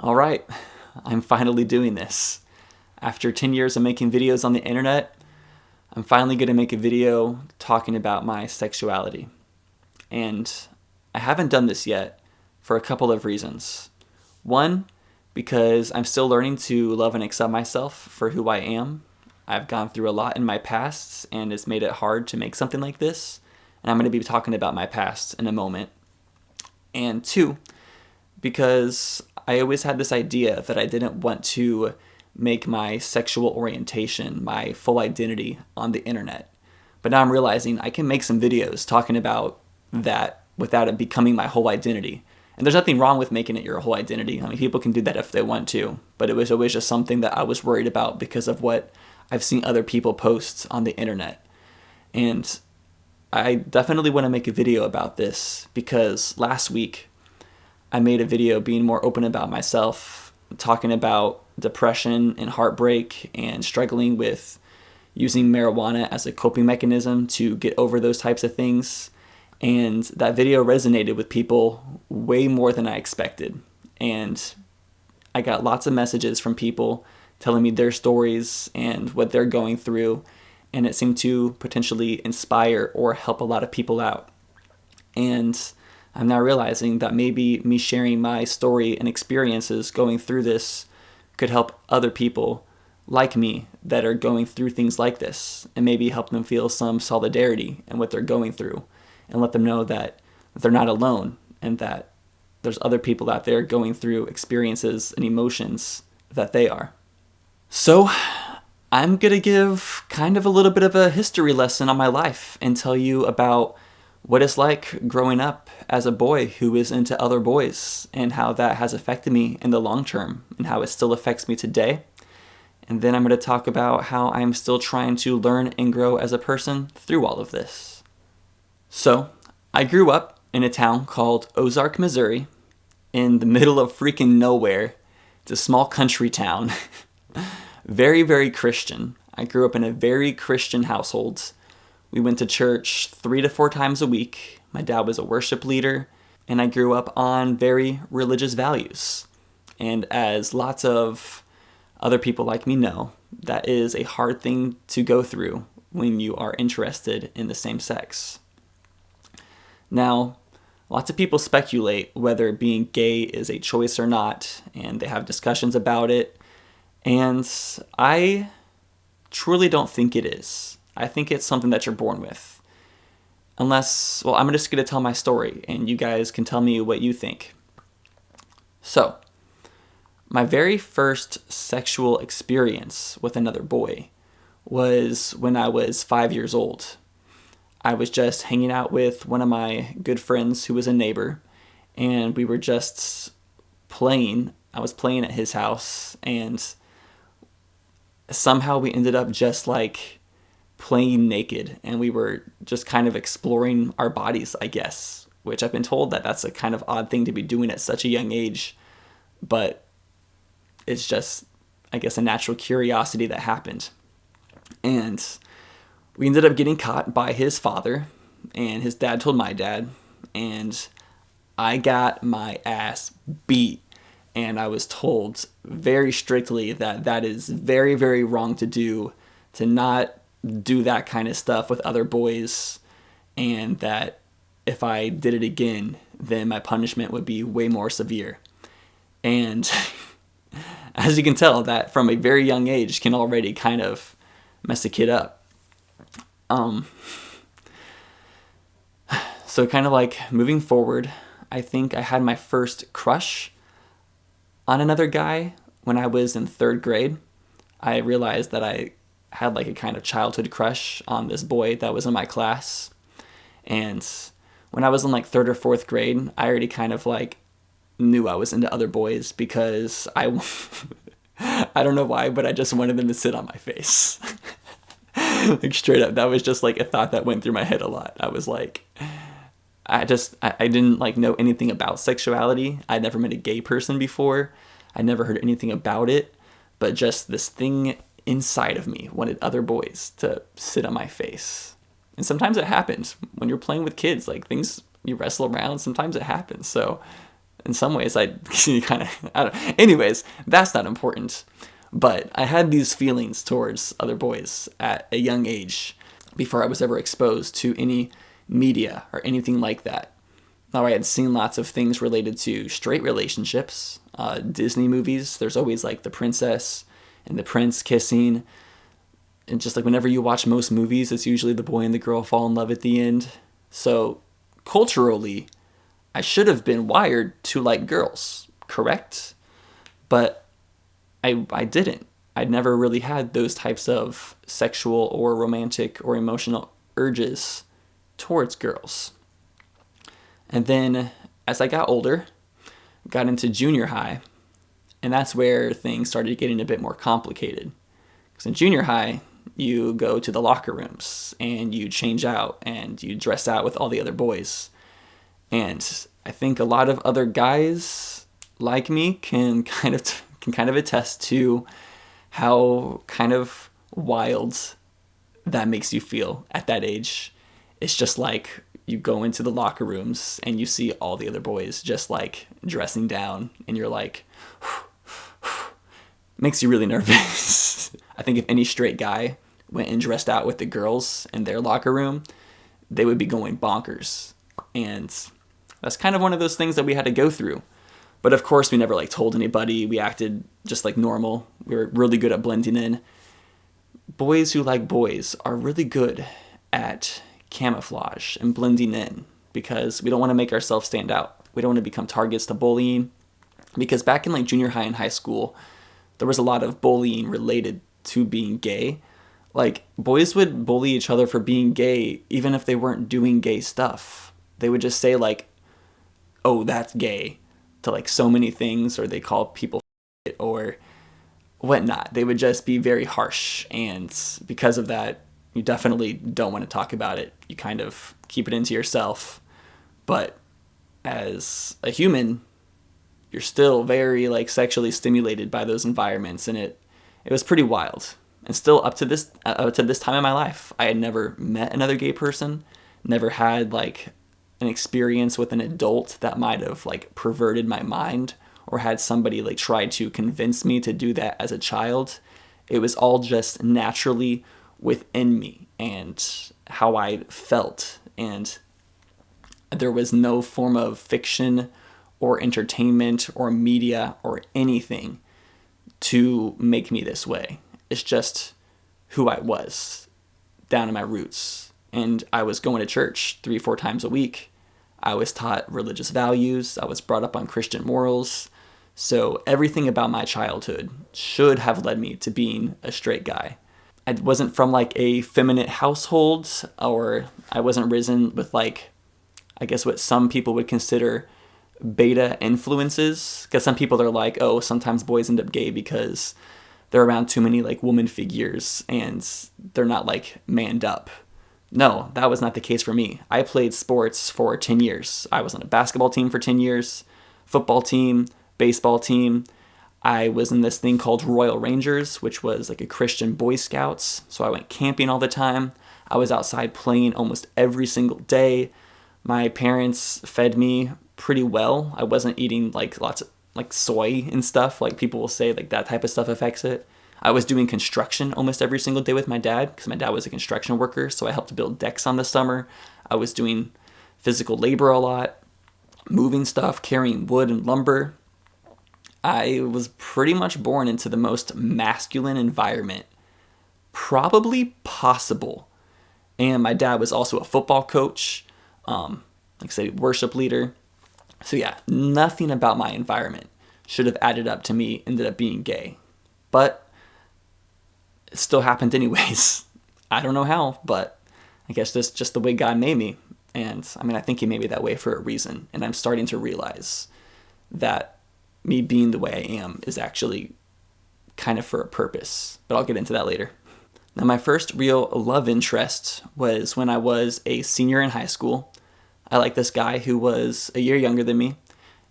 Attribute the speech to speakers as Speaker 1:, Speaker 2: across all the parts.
Speaker 1: All right, I'm finally doing this. After 10 years of making videos on the internet, I'm finally going to make a video talking about my sexuality. And I haven't done this yet for a couple of reasons. One, because I'm still learning to love and accept myself for who I am. I've gone through a lot in my past, and it's made it hard to make something like this. And I'm going to be talking about my past in a moment. And two, because I always had this idea that I didn't want to make my sexual orientation my full identity on the internet. But now I'm realizing I can make some videos talking about that without it becoming my whole identity. And there's nothing wrong with making it your whole identity. I mean, people can do that if they want to, but it was always just something that I was worried about because of what I've seen other people post on the internet. And I definitely want to make a video about this because last week I made a video being more open about myself, talking about depression and heartbreak and struggling with using marijuana as a coping mechanism to get over those types of things. And that video resonated with people way more than I expected. And I got lots of messages from people telling me their stories and what they're going through. And it seemed to potentially inspire or help a lot of people out. And I'm now realizing that maybe me sharing my story and experiences going through this could help other people like me that are going through things like this, and maybe help them feel some solidarity in what they're going through, and let them know that they're not alone and that there's other people out there going through experiences and emotions that they are. So I'm going to give kind of a little bit of a history lesson on my life and tell you about what it's like growing up as a boy who is into other boys and how that has affected me in the long term and how it still affects me today. And then I'm going to talk about how I'm still trying to learn and grow as a person through all of this. So, I grew up in a town called Ozark, Missouri, in the middle of freaking nowhere. It's a small country town. Very, very Christian. I grew up in a very Christian household. We went to church 3 to 4 times a week. My dad was a worship leader, and I grew up on very religious values. And as lots of other people like me know, that is a hard thing to go through when you are interested in the same sex. Now, lots of people speculate whether being gay is a choice or not, and they have discussions about it. And I truly don't think it is. I think it's something that you're born with. Unless, well, I'm just going to tell my story, and you guys can tell me what you think. So, my very first sexual experience with another boy was when I was 5 years old. I was just hanging out with one of my good friends who was a neighbor, and we were just playing. I was playing at his house, and somehow we ended up just like playing naked, and we were just kind of exploring our bodies, I guess, which I've been told that that's a kind of odd thing to be doing at such a young age, but it's just, I guess, a natural curiosity that happened. And we ended up getting caught by his father, and his dad told my dad, and I got my ass beat. And I was told very strictly that that is very, very wrong to do, to not do that kind of stuff with other boys, and that if I did it again, then my punishment would be way more severe. And as you can tell, that from a very young age can already kind of mess a kid up. So kind of like moving forward, I think I had my first crush on another guy when I was in 3rd grade. I realized that I had like a kind of childhood crush on this boy that was in my class. And when I was in like 3rd or 4th grade, I already kind of like knew I was into other boys because I don't know why, but I just wanted them to sit on my face. Like straight up, that was just like a thought that went through my head a lot. I was like, I didn't like know anything about sexuality. I'd never met a gay person before. I never heard anything about it, but just this thing inside of me wanted other boys to sit on my face. And sometimes it happens when you're playing with kids, like things, you wrestle around, sometimes it happens. So in some ways, I kind of, I don't. Anyways, that's not important. But I had these feelings towards other boys at a young age before I was ever exposed to any media or anything like that. Now, I had seen lots of things related to straight relationships, Disney movies. There's always like the princess and the prince kissing. And just like whenever you watch most movies, it's usually the boy and the girl fall in love at the end. So culturally, I should have been wired to like girls, correct? But I didn't. I'd never really had those types of sexual or romantic or emotional urges towards girls. And then as I got older, got into junior high, and that's where things started getting a bit more complicated. Because in junior high, you go to the locker rooms and you change out and you dress out with all the other boys. And I think a lot of other guys like me can kind of attest to how kind of wild that makes you feel at that age. It's just like you go into the locker rooms and you see all the other boys just like dressing down, and you're like, makes you really nervous. I think if any straight guy went and dressed out with the girls in their locker room, they would be going bonkers. And that's kind of one of those things that we had to go through. But of course, we never like told anybody. We acted just like normal. We were really good at blending in. Boys who like boys are really good at camouflage and blending in because we don't want to make ourselves stand out. We don't want to become targets to bullying. Because back in like junior high and high school, there was a lot of bullying related to being gay. Like, boys would bully each other for being gay even if they weren't doing gay stuff. They would just say like, oh, that's gay, to like so many things, or they call people or whatnot. They would just be very harsh, and because of that, you definitely don't want to talk about it. You kind of keep it into yourself. But as a human, you're still very like sexually stimulated by those environments, and it was pretty wild. And still up to this time in my life, I had never met another gay person, never had like an experience with an adult that might have like perverted my mind or had somebody like try to convince me to do that as a child. It was all just naturally within me and how I felt. And there was no form of fiction or entertainment or media or anything to make me this way. It's just who I was down in my roots. And I was going to church 3-4 times a week. I was taught religious values. I was brought up on Christian morals. So everything about my childhood should have led me to being a straight guy. I wasn't from like a feminine household, or I wasn't risen with like, I guess what some people would consider beta influences. Because some people are like, oh, sometimes boys end up gay because they're around too many like woman figures and they're not like manned up. No, that was not the case for me. I played sports for 10 years. I was on a basketball team for 10 years, football team, baseball team. I was in this thing called Royal Rangers, which was like a Christian Boy Scouts. So I went camping all the time. I was outside playing almost every single day. My parents fed me pretty well. I wasn't eating like lots of like soy and stuff. Like people will say like that type of stuff affects it. I was doing construction almost every single day with my dad because my dad was a construction worker. So I helped build decks on the summer. I was doing physical labor a lot, moving stuff, carrying wood and lumber. I was pretty much born into the most masculine environment probably possible. And my dad was also a football coach, like I said, worship leader. So yeah, nothing about my environment should have added up to me ended up being gay. But it still happened anyways. I don't know how, but I guess that's just the way God made me. And I mean, I think he made me that way for a reason. And I'm starting to realize that me being the way I am is actually kind of for a purpose. But I'll get into that later. Now, my first real love interest was when I was a senior in high school. I liked this guy who was a year younger than me.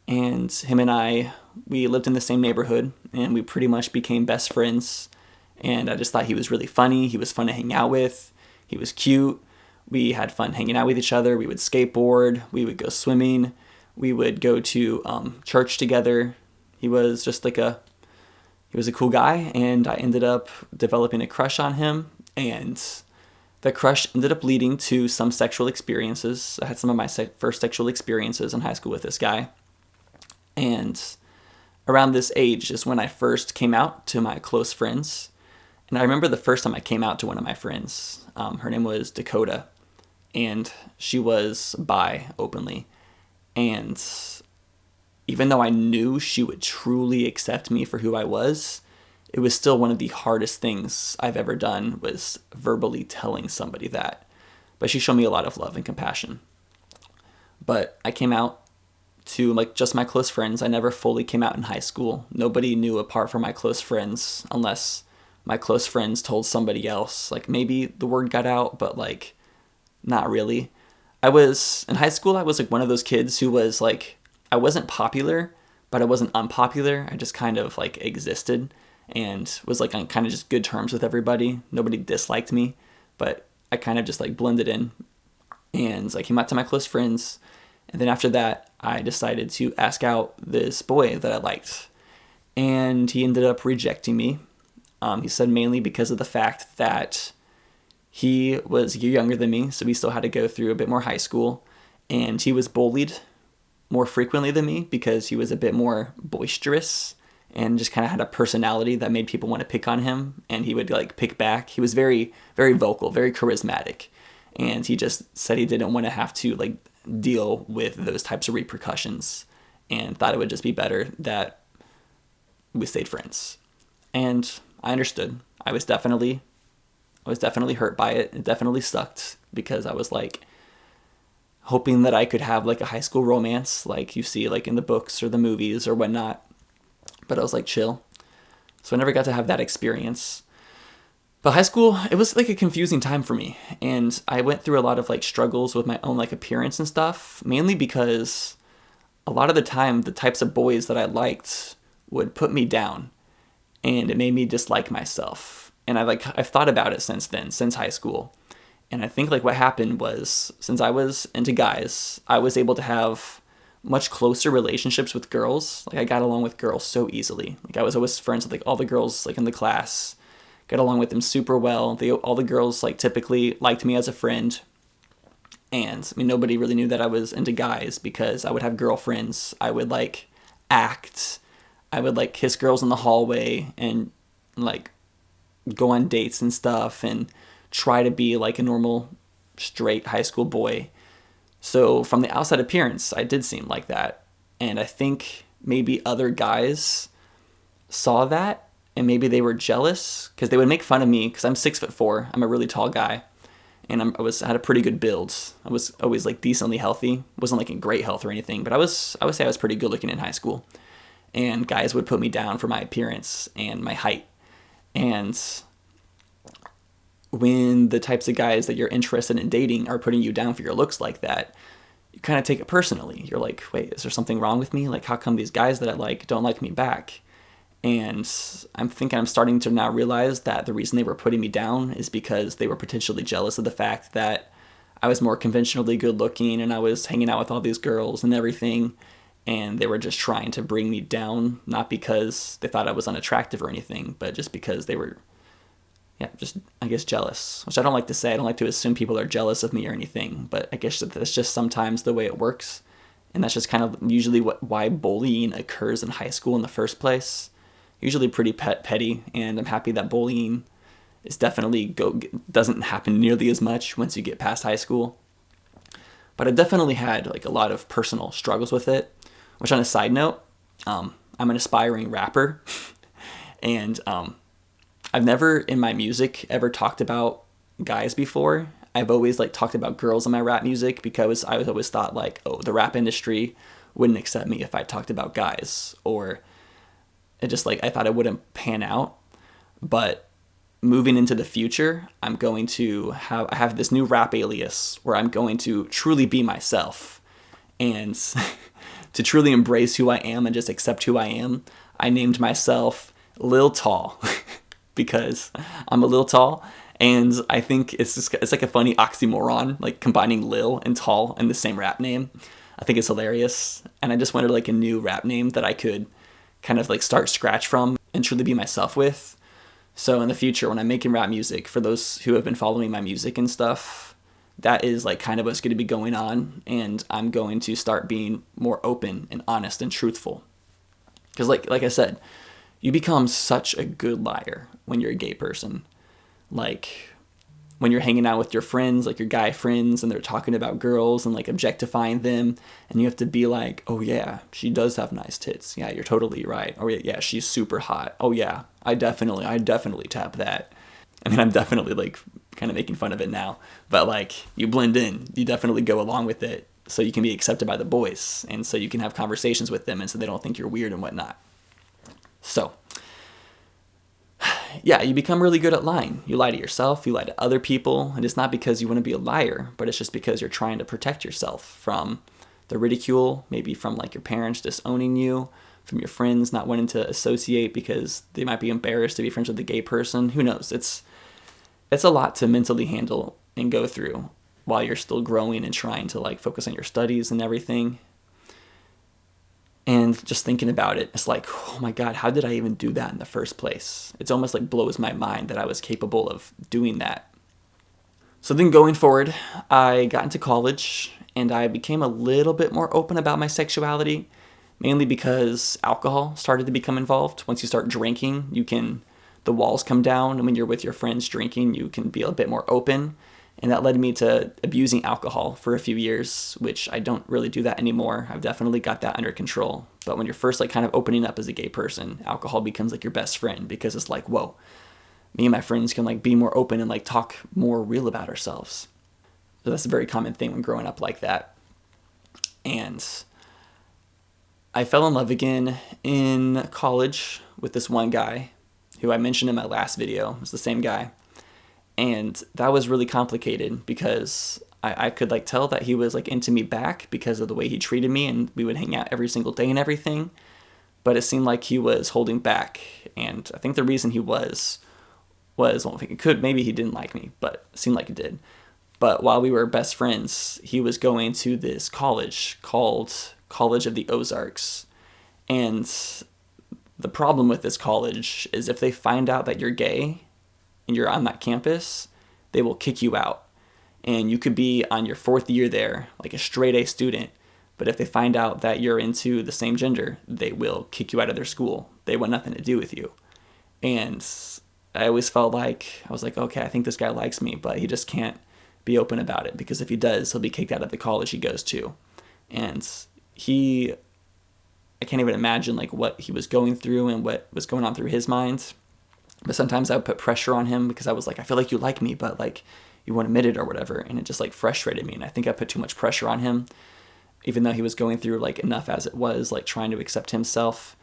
Speaker 1: And him and I, we lived in the same neighborhood. And we pretty much became best friends. And I just thought he was really funny. He was fun to hang out with. He was cute. We had fun hanging out with each other. We would skateboard. We would go swimming. We would go to church together. He was a cool guy, and I ended up developing a crush on him, and the crush ended up leading to some sexual experiences. I had some of my first sexual experiences in high school with this guy, and around this age is when I first came out to my close friends. And I remember the first time I came out to one of my friends. Her name was Dakota, and she was bi openly. And even though I knew she would truly accept me for who I was, it was still one of the hardest things I've ever done, was verbally telling somebody that. But she showed me a lot of love and compassion. But I came out to just my close friends. I never fully came out in high school. Nobody knew apart from my close friends, unless my close friends told somebody else. Maybe the word got out, but not really. In high school, I was one of those kids who was I wasn't popular, but I wasn't unpopular. I just kind of existed and was on kind of just good terms with everybody. Nobody disliked me, but I kind of just blended in. And I came out to my close friends. And then after that, I decided to ask out this boy that I liked. And he ended up rejecting me. He said mainly because of the fact that he was a year younger than me, so we still had to go through a bit more high school. And he was bullied more frequently than me because he was a bit more boisterous and just kind of had a personality that made people want to pick on him. And he would pick back. He was very, very vocal, very charismatic. And he just said he didn't want to have to deal with those types of repercussions, and thought it would just be better that we stayed friends. And I understood. I was definitely hurt by it. It definitely sucked because I was hoping that I could have a high school romance you see in the books or the movies or whatnot. But I was chill. So I never got to have that experience. But high school, it was a confusing time for me. And I went through a lot of struggles with my own appearance and stuff, mainly because a lot of the time the types of boys that I liked would put me down, and it made me dislike myself. And I've thought about it since then, since high school. And I think what happened was, since I was into guys, I was able to have much closer relationships with girls. I got along with girls so easily. I was always friends with all the girls in the class. Got along with them super well. All the girls typically liked me as a friend. And nobody really knew that I was into guys because I would have girlfriends. I would act. I would kiss girls in the hallway and go on dates and stuff and try to be a normal straight high school boy. So from the outside appearance, I did seem like that. And I think maybe other guys saw that. And maybe they were jealous because they would make fun of me because I'm 6'4". I'm a really tall guy, and I had a pretty good build. I was always decently healthy. Wasn't in great health or anything, but I would say I was pretty good looking in high school. And guys would put me down for my appearance and my height. And when the types of guys that you're interested in dating are putting you down for your looks like that, you kind of take it personally. You're wait, is there something wrong with me? How come these guys that I don't like me back? And I'm thinking I'm starting to now realize that the reason they were putting me down is because they were potentially jealous of the fact that I was more conventionally good looking and I was hanging out with all these girls and everything. And they were just trying to bring me down, not because they thought I was unattractive or anything, but just because they were, I guess, jealous. Which I don't like to say. I don't like to assume people are jealous of me or anything, but I guess that's just sometimes the way it works. And that's just kind of usually why bullying occurs in high school in the first place. Usually pretty petty, and I'm happy that bullying is doesn't happen nearly as much once you get past high school. But I definitely had a lot of personal struggles with it. Which, on a side note, I'm an aspiring rapper, and I've never in my music ever talked about guys before. I've always talked about girls in my rap music because I was always thought the rap industry wouldn't accept me if I talked about guys, or it just I thought it wouldn't pan out. But moving into the future, I have this new rap alias where I'm going to truly be myself and to truly embrace who I am and just accept who I am. I named myself Lil Tall because I'm a little tall, and I think it's a funny oxymoron, combining Lil and Tall in the same rap name. I think it's hilarious. And I just wanted like a new rap name that I could kind of like start scratch from and truly be myself with. So in the future, when I'm making rap music, for those who have been following my music and stuff, that is like kind of what's going to be going on. And I'm going to start being more open and honest and truthful. Because like I said, you become such a good liar when you're a gay person. Like when you're hanging out with your friends, like your guy friends, and they're talking about girls and like objectifying them, and you have to be like, oh yeah, she does have nice tits. Yeah, you're totally right. Oh yeah, she's super hot. Oh yeah, I definitely tap that. I mean, I'm definitely like kind of making fun of it now, but like you blend in, you definitely go along with it so you can be accepted by the boys, and so you can have conversations with them, and so they don't think you're weird and whatnot. So yeah, you become really good at lying. You lie to yourself, you lie to other people, and it's not because you want to be a liar, but it's just because you're trying to protect yourself from the ridicule, maybe from like your parents disowning you, from your friends not wanting to associate because they might be embarrassed to be friends with a gay person. Who knows? It's a lot to mentally handle and go through while you're still growing and trying to like focus on your studies and everything. And just thinking about it, it's like, oh my God, how did I even do that in the first place? It's almost like blows my mind that I was capable of doing that. So then going forward, I got into college and I became a little bit more open about my sexuality, mainly because alcohol started to become involved. Once you start drinking, the walls come down, and when you're with your friends drinking, you can be a bit more open. And that led me to abusing alcohol for a few years, which I don't really do that anymore. I've definitely got that under control. But when you're first like kind of opening up as a gay person, alcohol becomes like your best friend, because it's like, whoa, me and my friends can like be more open and like talk more real about ourselves. So that's a very common thing when growing up like that. And I fell in love again in college with this one guy who I mentioned in my last video. It was the same guy. And that was really complicated because I could like tell that he was like into me back because of the way he treated me, and we would hang out every single day and everything. But it seemed like he was holding back. And I think the reason he was, well, maybe he didn't like me, but it seemed like he did. But while we were best friends, he was going to this college called College of the Ozarks. And the problem with this college is if they find out that you're gay and you're on that campus, they will kick you out. And you could be on your 4th year there, like a straight A student. But if they find out that you're into the same gender, they will kick you out of their school. They want nothing to do with you. And I always felt like, I was like, okay, I think this guy likes me, but he just can't be open about it, because if he does, he'll be kicked out of the college he goes to. And I can't even imagine like what he was going through and what was going on through his mind. But sometimes I would put pressure on him because I was like, I feel like you like me, but like you won't admit it or whatever. And it just like frustrated me. And I think I put too much pressure on him, even though he was going through like enough as it was, like trying to accept himself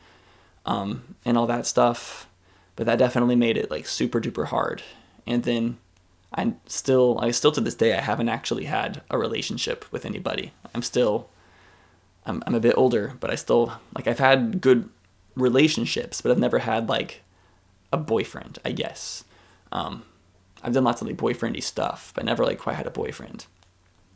Speaker 1: and all that stuff. But that definitely made it like super duper hard. And then I still to this day, I haven't actually had a relationship with anybody. I'm a bit older, but I still, like, I've had good relationships, but I've never had like a boyfriend, I guess. I've done lots of like boyfriendy stuff, but never like quite had a boyfriend.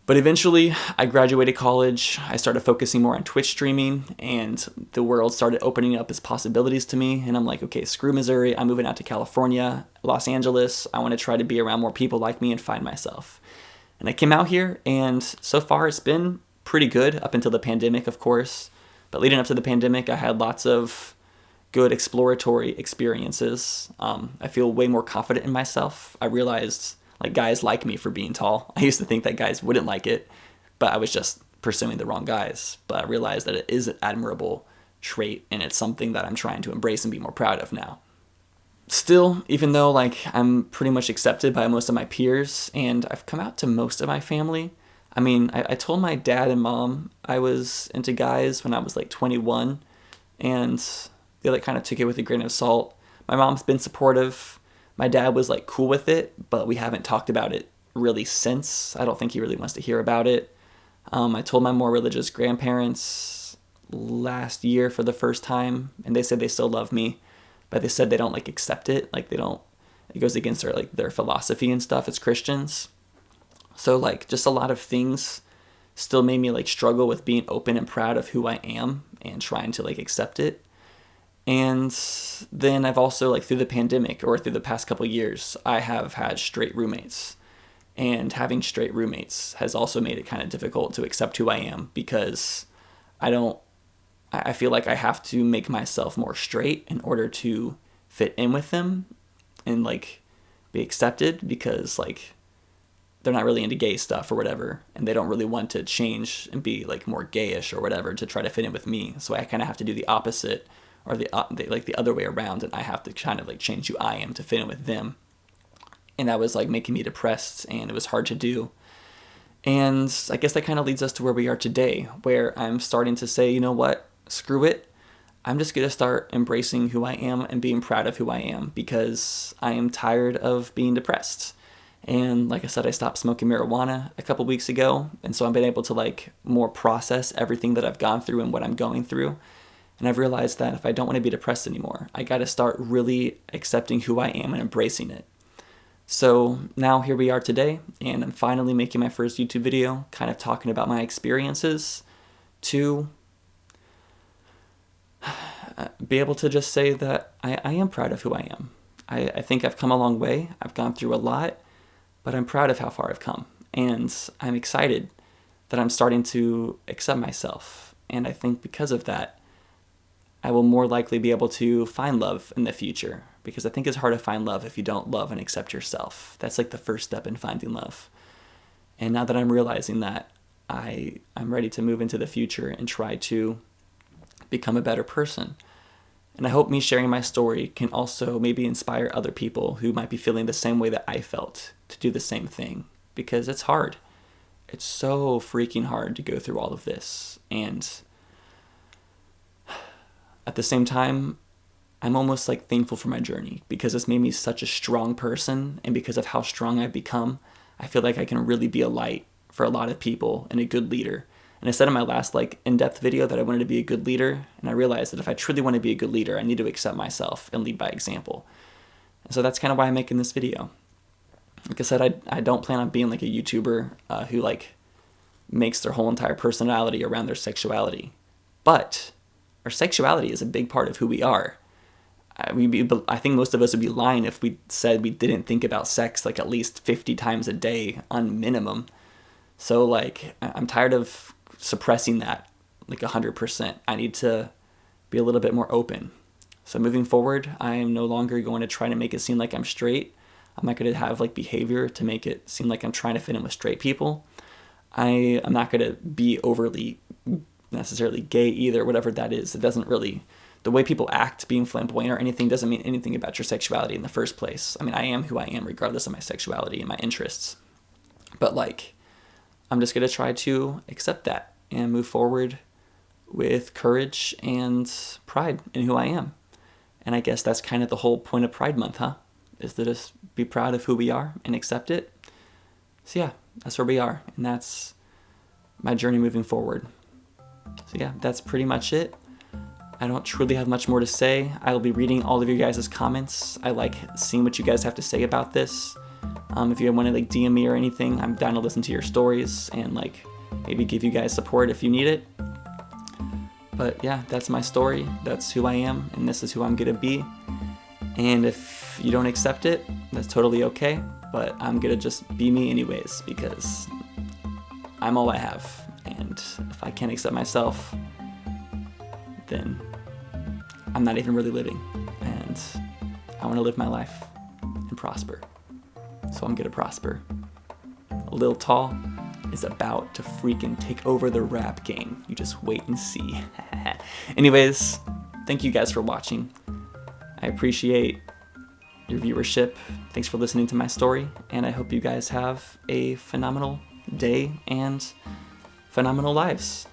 Speaker 1: But eventually I graduated college. I started focusing more on Twitch streaming, and the world started opening up its possibilities to me. And I'm like, okay, screw Missouri. I'm moving out to California, Los Angeles. I want to try to be around more people like me and find myself. And I came out here, and so far it's been pretty good up until the pandemic, of course. But leading up to the pandemic, I had lots of good exploratory experiences. I feel way more confident in myself. I realized like guys like me for being tall. I used to think that guys wouldn't like it, but I was just pursuing the wrong guys. But I realized that it is an admirable trait, and it's something that I'm trying to embrace and be more proud of now. Still, even though like I'm pretty much accepted by most of my peers and I've come out to most of my family, I mean, I told my dad and mom I was into guys when I was like 21, and they like kind of took it with a grain of salt. My mom's been supportive. My dad was like cool with it, but we haven't talked about it really since. I don't think he really wants to hear about it. I told my more religious grandparents last year for the first time, and they said they still love me, but they said they don't like accept it. Like it goes against their philosophy and stuff as Christians. So like just a lot of things still made me like struggle with being open and proud of who I am and trying to like accept it. And then I've also, like, through the pandemic or through the past couple years, I have had straight roommates. And having straight roommates has also made it kind of difficult to accept who I am, because I feel like I have to make myself more straight in order to fit in with them and like be accepted, because like they're not really into gay stuff or whatever, and they don't really want to change and be like more gayish or whatever to try to fit in with me. So I kind of have to do the opposite, or the other way around, and I have to kind of like change who I am to fit in with them. And that was like making me depressed, and it was hard to do. And I guess that kind of leads us to where we are today, where I'm starting to say, you know what, screw it. I'm just going to start embracing who I am and being proud of who I am, because I am tired of being depressed. And like I said, I stopped smoking marijuana a couple weeks ago, and so I've been able to like more process everything that I've gone through and what I'm going through. And I've realized that if I don't want to be depressed anymore, I got to start really accepting who I am and embracing it. So now here we are today, and I'm finally making my first YouTube video, kind of talking about my experiences, to be able to just say that I am proud of who I am. I think I've come a long way. I've gone through a lot, but I'm proud of how far I've come. And I'm excited that I'm starting to accept myself. And I think because of that, I will more likely be able to find love in the future, because I think it's hard to find love if you don't love and accept yourself. That's like the first step in finding love. And now that I'm realizing that, I'm ready to move into the future and try to become a better person. And I hope me sharing my story can also maybe inspire other people who might be feeling the same way that I felt to do the same thing, because it's hard. It's so freaking hard to go through all of this. And at the same time, I'm almost like thankful for my journey, because it's made me such a strong person, and because of how strong I've become, I feel like I can really be a light for a lot of people and a good leader. And I said in my last like in-depth video that I wanted to be a good leader, and I realized that if I truly want to be a good leader, I need to accept myself and lead by example. And so that's kind of why I'm making this video. Like I said, I don't plan on being like a YouTuber who like makes their whole entire personality around their sexuality. But our sexuality is a big part of who we are. I think most of us would be lying if we said we didn't think about sex like at least 50 times a day on minimum. So like, I'm tired of suppressing that like 100%. I need to be a little bit more open. So moving forward, I am no longer going to try to make it seem like I'm straight. I'm not going to have like behavior to make it seem like I'm trying to fit in with straight people. I'm not going to be overly necessarily gay either, whatever that is. It doesn't really, the way people act, being flamboyant or anything, doesn't mean anything about your sexuality in the first place. I mean, I am who I am regardless of my sexuality and my interests. But like, I'm just going to try to accept that and move forward with courage and pride in who I am. And I guess that's kind of the whole point of Pride Month, huh? Is to just be proud of who we are and accept it. So yeah, that's where we are. And that's my journey moving forward. So yeah, that's pretty much it. I don't truly have much more to say. I will be reading all of your guys' comments. I like seeing what you guys have to say about this. If you want to like DM me or anything, I'm down to listen to your stories and like maybe give you guys support if you need it. But yeah, that's my story. That's who I am, and this is who I'm gonna be. And if you don't accept it, that's totally okay. But I'm gonna just be me anyways, because I'm all I have. And if I can't accept myself, then I'm not even really living. And I want to live my life and prosper. So I'm gonna prosper. Lil Tall is about to freaking take over the rap game. You just wait and see. Anyways, thank you guys for watching. I appreciate your viewership. Thanks for listening to my story, and I hope you guys have a phenomenal day and phenomenal lives.